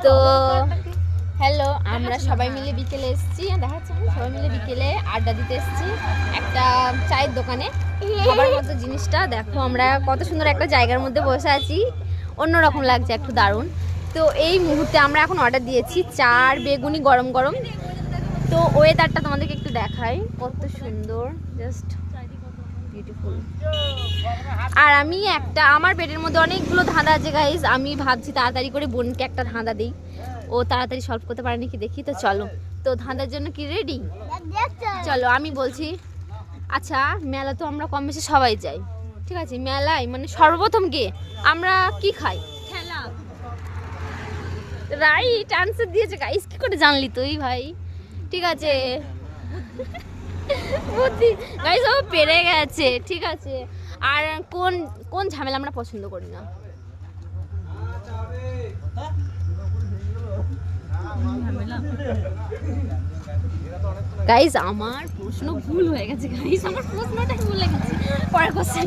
তো হ্যালো, আমরা সবাই মিলে বিকেলে এসেছি, দেখাচ্ছি সবাই মিলে বিকেলে আড্ডা দিতে এসেছি একটা চায়ের দোকানে। খাবার মতো জিনিসটা দেখো, আমরা কত সুন্দর একটা জায়গার মধ্যে বসে আছি, অন্যরকম লাগছে, একটু দারুণ। তো এই মুহূর্তে আমরা এখন অর্ডার দিয়েছি চার বেগুনি গরম গরম। তো ওয়েদারটা তোমাদেরকে একটু দেখাই, কত সুন্দর, জাস্ট বিউটিফুল। আর আমি আমার পেটের মধ্যে অনেকগুলো ধাঁধা আছে গাইজ, আমি ভাবছি তাড়াতাড়ি করে বোনকে একটা ধাঁধা দিই, ও তাড়াতাড়ি সলভ করতে পারে নাকি দেখি। তো চলো, তো ধাঁধার জন্য কি রেডি? চলো আমি বলছি। আচ্ছা, মেলা তো আমরা কম বেশি সবাই যাই, ঠিক আছে? মেলায় মানে সর্বপ্রথম গিয়ে আমরা কি খাই? খেলা। রাইট আনসার দিয়েছে গাইস, কি করে জানলি তুই ভাই? ঠিক আছে, বুদ্ধি গাইস, ও পেরে গেছে, ঠিক আছে। আর কোন কোন ঝামেলা আমরা পছন্দ করি না? গাইস আমার প্রশ্ন ভুল হয়ে গেছে, গাইস আমার প্রশ্নটাই ভুল হয়ে গেছে, পরের কোশ্চেন।